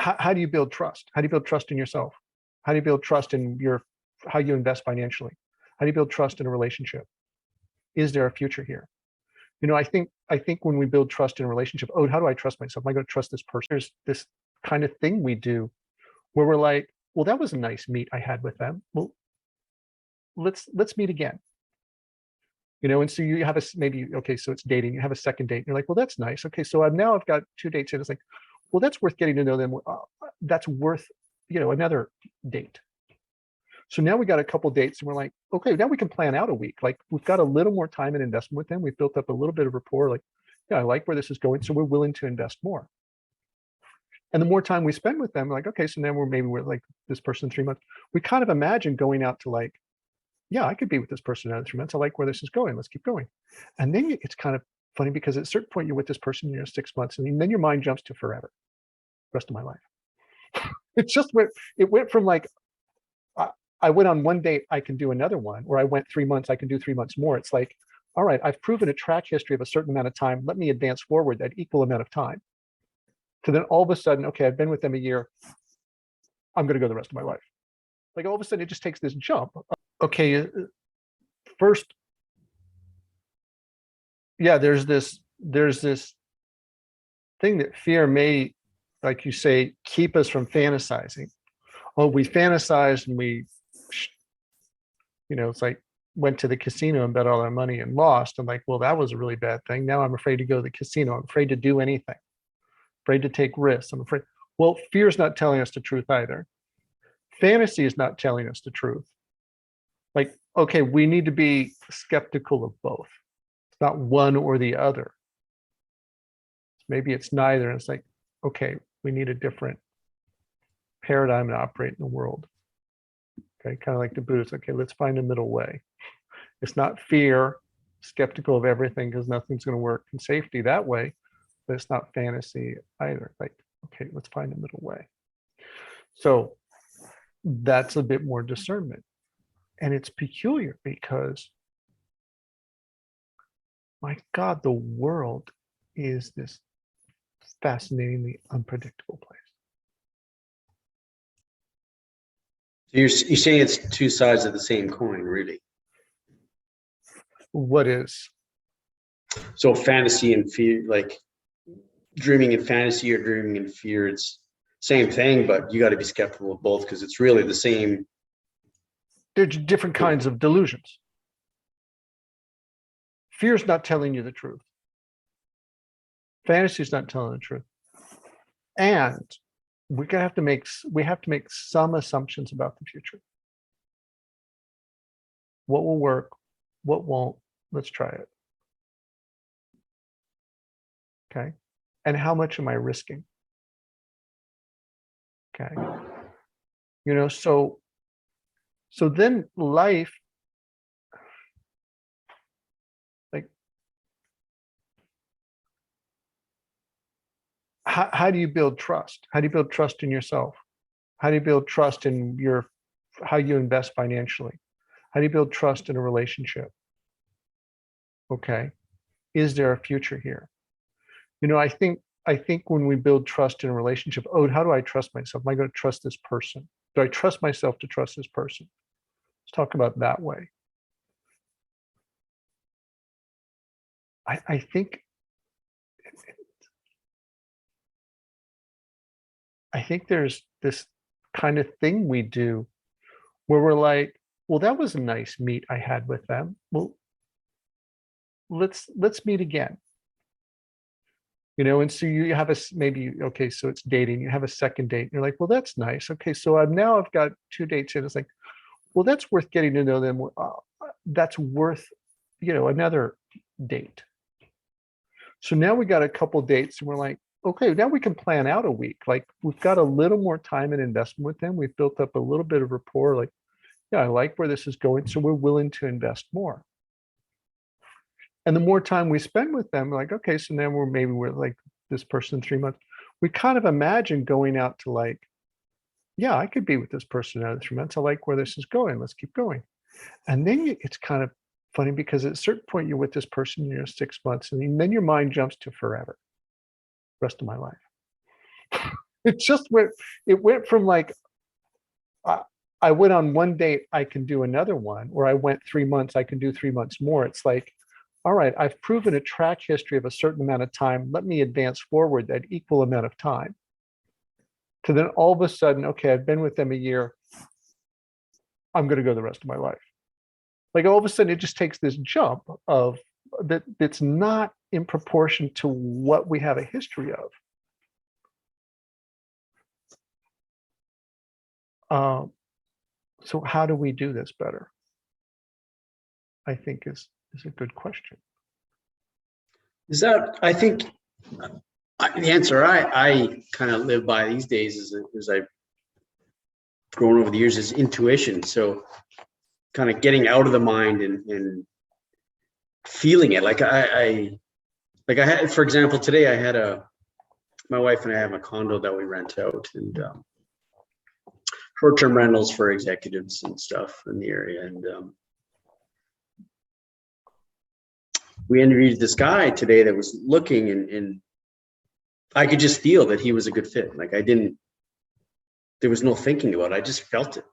how do you build trust? How do you build trust in yourself? How do you build trust in how you invest financially? How do you build trust in a relationship? Is there a future here? I think when we build trust in a relationship, oh, how do I trust myself? Am I going to trust this person? There's this kind of thing we do where we're like, well, that was a nice meet I had with them. Well, let's meet again. And so you have maybe, okay, so it's dating, you have a second date, and you're like, well, that's nice. Okay, so I've got 2 dates in. It's like, well, that's worth getting to know them. That's worth, another date. So now we got a couple dates and we're like, okay, now we can plan out a week. Like we've got a little more time and investment with them. We've built up a little bit of rapport. Like, yeah, I like where this is going. So we're willing to invest more. And the more time we spend with them, like, okay, so now we're like this person 3 months. We kind of imagine going out to like, yeah, I could be with this person another 3 months. I like where this is going. Let's keep going. And then it's kind of funny because at a certain point you're with this person, 6 months, and then your mind jumps to forever, rest of my life. It went from like, I went on 1 date, I can do another one, or I went 3 months, I can do 3 months more. It's like, all right, I've proven a track history of a certain amount of time. Let me advance forward that equal amount of time. So then all of a sudden, okay, I've been with them a year. I'm going to go the rest of my life. Like all of a sudden, it just takes this jump. Okay, first, yeah, there's this thing that fear may, like you say, keep us from fantasizing. Oh, we fantasized and it's like went to the casino and bet all our money and lost. I'm like, well, that was a really bad thing. Now I'm afraid to go to the casino. I'm afraid to do anything. Afraid to take risks. I'm afraid. Well, fear is not telling us the truth either. Fantasy is not telling us the truth. Like, okay, we need to be skeptical of both. It's not one or the other. Maybe it's neither. And it's like, okay, we need a different paradigm to operate in the world. Okay, kind of like the Buddhists. Okay, let's find a middle way. It's not fear, skeptical of everything because nothing's going to work, and safety that way, but it's not fantasy either. Like, okay, let's find a middle way. So that's a bit more discernment. And it's peculiar because, my God, the world is this fascinatingly unpredictable place. You're saying it's two sides of the same coin, really. What is? So fantasy and fear, like dreaming in fantasy or dreaming in fear, it's same thing, but you got to be skeptical of both because it's really the same. There's different kinds of delusions. Fear is not telling you the truth. Fantasy is not telling the truth. And we have to make some assumptions about the future. What will work? What won't? Let's try it. Okay. And how much am I risking? Okay. So then life, like, how do you build trust? How do you build trust in yourself? How do you build trust in how you invest financially? How do you build trust in a relationship? Okay. Is there a future here? I think when we build trust in a relationship, oh, how do I trust myself? Am I going to trust this person? Do I trust myself to trust this person? Let's talk about that way. I think there's this kind of thing we do where we're like, well, that was a nice meet I had with them. Well, let's meet again. And so you have maybe, okay, so it's dating, you have a second date, and you're like, well, that's nice. Okay, so I've got 2 dates in. It's like, well, that's worth getting to know them. That's worth, another date. So now we got a couple dates and we're like, okay, now we can plan out a week. Like we've got a little more time and investment with them. We've built up a little bit of rapport. Like, yeah, I like where this is going. So we're willing to invest more. And the more time we spend with them, like, okay, so now we're like this person 3 months. We kind of imagine going out to like, yeah, I could be with this person another 3 months. I like where this is going. Let's keep going. And then it's kind of funny because at a certain point you're with this person, 6 months, and then your mind jumps to forever, rest of my life. It just went, it went from like, I, I went on one date, I can do another one, or I went 3 months, I can do 3 months more. It's like, all right, I've proven a track history of a certain amount of time. Let me advance forward that equal amount of time. To then all of a sudden, okay, I've been with them a year. I'm going to go the rest of my life. Like all of a sudden, it just takes this jump of that's not in proportion to what we have a history of. So how do we do this better? I think is a good question. Is that, I think, the answer I kind of live by these days is I've grown over the years is intuition. So kind of getting out of the mind and feeling it. Like I had, for example, today I had my wife and I have a condo that we rent out, and short-term rentals for executives and stuff in the area. And we interviewed this guy today that was looking, and I could just feel that he was a good fit. Like there was no thinking about it. I just felt it,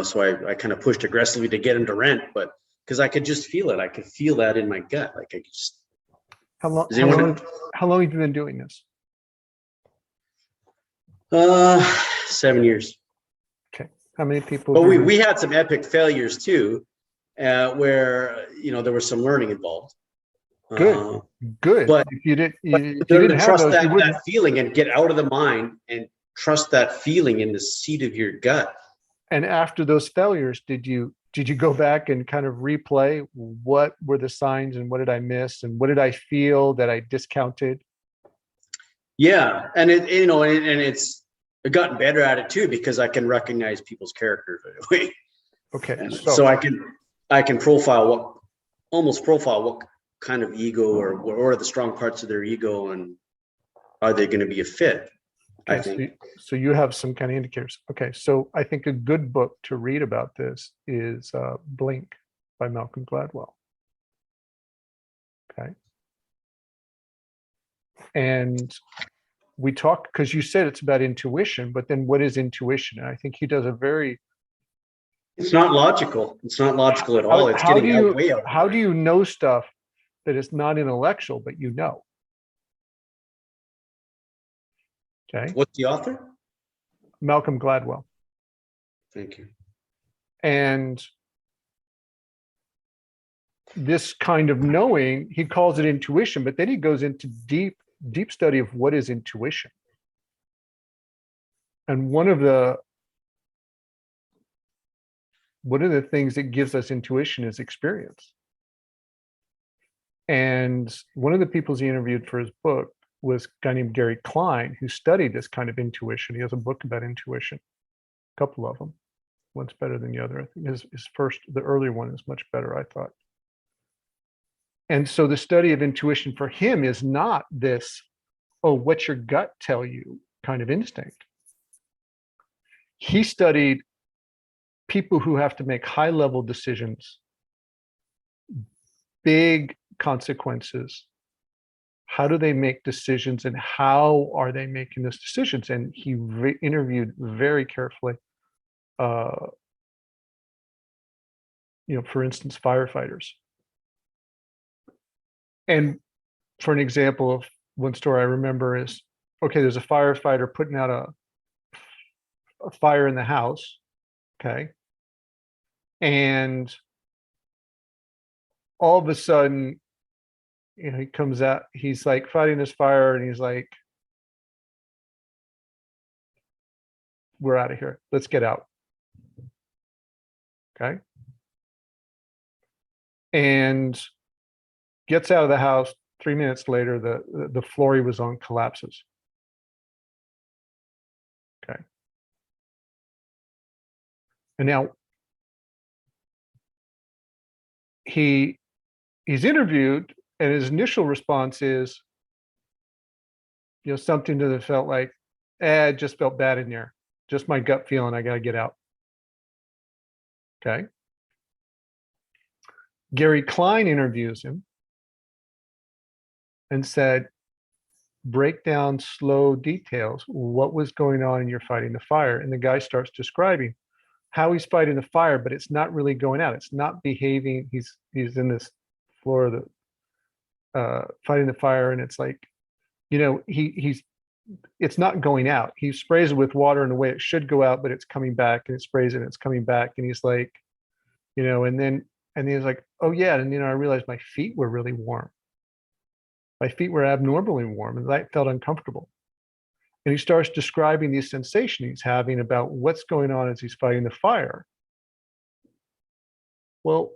so I kind of pushed aggressively to get him to rent, but because I could just feel it. I could feel that in my gut. Like I could just. How long have you been doing this? 7 years. Okay. How many people? But we had some epic failures too, where there was some learning involved. Good. But if you didn't have trust those, that feeling and get out of the mind and trust that feeling in the seat of your gut. And after those failures, did you go back and kind of replay what were the signs and what did I miss and what did I feel that I discounted? Yeah, and it's I've gotten better at it too, because I can recognize people's character right away. Okay, so I can profile what kind of ego or what are the strong parts of their ego, and are they going to be a fit? Okay, I think. So you have some kind of indicators. Okay, so I think a good book to read about this is Blink by Malcolm Gladwell. Okay. And we talk, because you said it's about intuition, but then what is intuition? And I think he does a very. It's not logical. It's not logical at all. It's getting way out. How do you know stuff that is not intellectual, but you know? Okay. What's the author? Malcolm Gladwell. Thank you. And this kind of knowing, he calls it intuition, but then he goes into deep study of what is intuition. And one of the things that gives us intuition is experience. And one of the people he interviewed for his book was a guy named Gary Klein, who studied this kind of intuition. He has a book about intuition, a couple of them. One's better than the other. I think his first, the earlier one is much better, I thought. And so the study of intuition for him is not this, oh, what's your gut tell you kind of instinct. He studied people who have to make high-level decisions, big consequences. How do they make decisions, and how are they making those decisions? And he interviewed very carefully, for instance, firefighters. And for an example of one story I remember is, okay, there's a firefighter putting out a fire in the house, okay? And all of a sudden, he comes out, he's like fighting this fire, and he's like, we're out of here. Let's get out. Okay. And gets out of the house. 3 minutes later, the floor he was on collapses. Okay. And now he's interviewed, and his initial response is, something to the felt like, it just felt bad in there. Just my gut feeling, I got to get out. Okay. Gary Klein interviews him and said, break down slow details. What was going on in your fighting the fire? And the guy starts describing how he's fighting the fire, but it's not really going out. It's not behaving. He's in this floor of the fighting the fire, and it's like, he's it's not going out. He sprays it with water in a way it should go out, but it's coming back, and it sprays it and it's coming back. And he's like, and he's like, oh yeah. And I realized my feet were really warm. My feet were abnormally warm, and that felt uncomfortable. And he starts describing the sensation he's having about what's going on as he's fighting the fire. Well,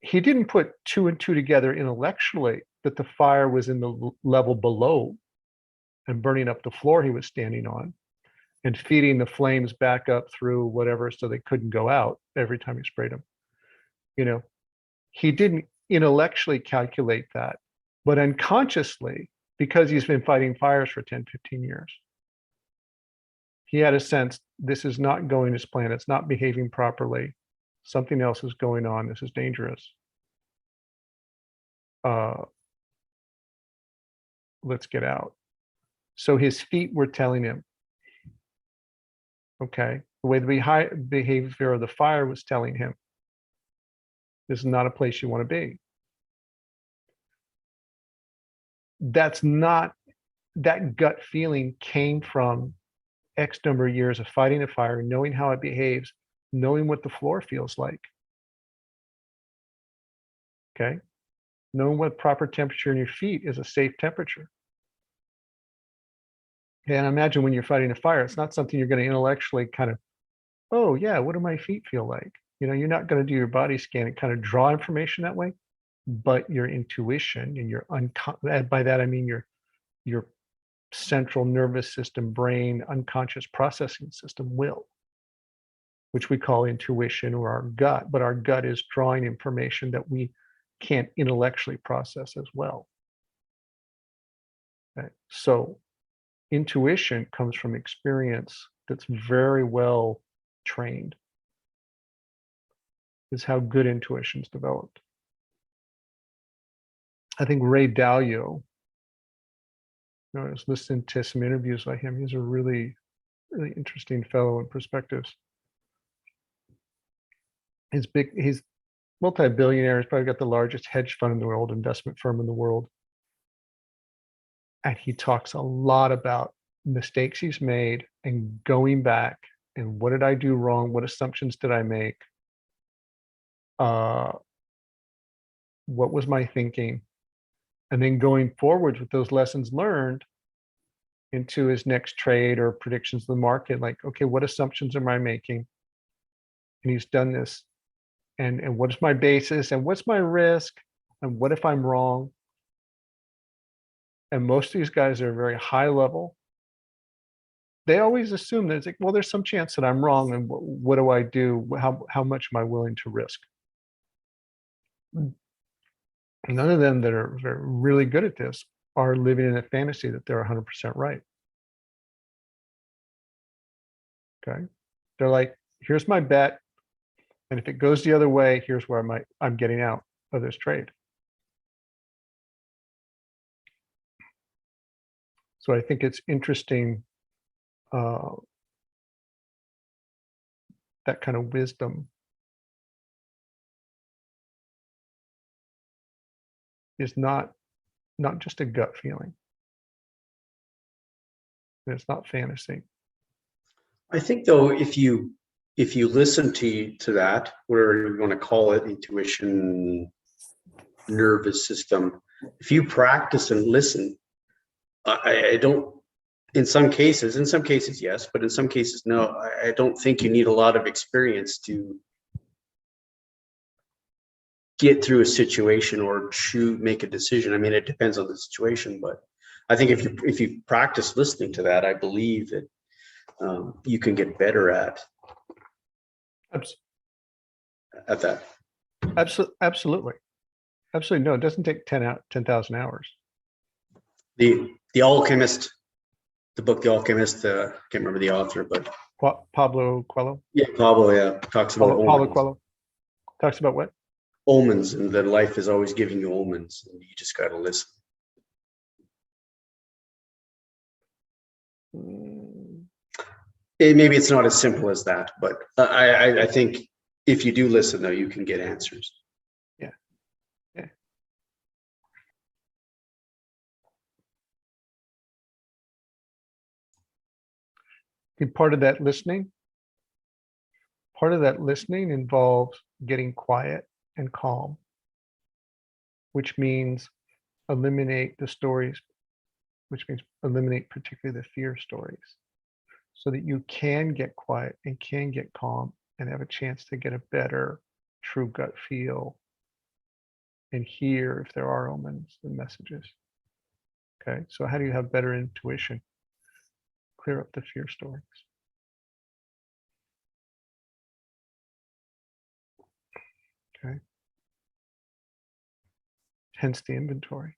he didn't put two and two together intellectually that the fire was in the level below and burning up the floor he was standing on and feeding the flames back up through whatever so they couldn't go out every time he sprayed them. He didn't intellectually calculate that, but unconsciously, because he's been fighting fires for 10, 15 years, he had a sense this is not going as planned. It's not behaving properly. Something else is going on. This is dangerous. Let's get out. So his feet were telling him, okay, the way the behavior of the fire was telling him, this is not a place you want to be. That's not, that gut feeling came from X number of years of fighting a fire, knowing how it behaves, knowing what the floor feels like. Okay. Knowing what proper temperature in your feet is a safe temperature. And imagine when you're fighting a fire, it's not something you're going to intellectually kind of, oh yeah, what do my feet feel like? You're not going to do your body scan and kind of draw information that way, but your intuition and your by that I mean your central nervous system, brain, unconscious processing system will, which we call intuition or our gut, but our gut is drawing information that we can't intellectually process as well. Okay. So intuition comes from experience that's very well trained. Is how good intuition's developed. I think Ray Dalio, I was listening to some interviews by him. He's a really, really interesting fellow in perspectives. He's multi-billionaire. He's probably got the largest hedge fund in the world, investment firm in the world. And he talks a lot about mistakes he's made and going back and what did I do wrong? What assumptions did I make? What was my thinking? And then going forward with those lessons learned into his next trade or predictions of the market, like, okay, what assumptions am I making? And he's done this. And what is my basis? And what's my risk? And what if I'm wrong? And most of these guys are very high level. They always assume that it's like, well, there's some chance that I'm wrong. And what do I do? How much am I willing to risk? None of them that are really good at this are living in a fantasy that they're 100% right. Okay. They're like, here's my bet. And if it goes the other way, here's where I'm getting out of this trade. So I think it's interesting, that kind of wisdom is not just a gut feeling. It's not fantasy. I think though, if you listen to that, whatever you want to call it, intuition, nervous system, if you practice and listen, I don't, in some cases yes, but in some cases no, I don't think you need a lot of experience to get through a situation or to make a decision. I mean, it depends on the situation, but I think if you practice listening to that, I believe that you can get better at that. Absolutely. No, it doesn't take 10,000 hours. The Alchemist, the book, The Alchemist, I can't remember the author, but Pablo Coelho. Yeah, Pablo, yeah, talks about Paulo Coelho talks about what? Omens, and that life is always giving you omens, and you just got to listen. Maybe it's not as simple as that, but I think if you do listen, though, you can get answers. Yeah. Yeah. And part of that listening involves getting quiet and calm, which means eliminate the stories, which means eliminate particularly the fear stories, so that you can get quiet and can get calm and have a chance to get a better true gut feel and hear if there are omens and messages. Okay, so how do you have better intuition? Clear up the fear stories. Okay. Hence the inventory.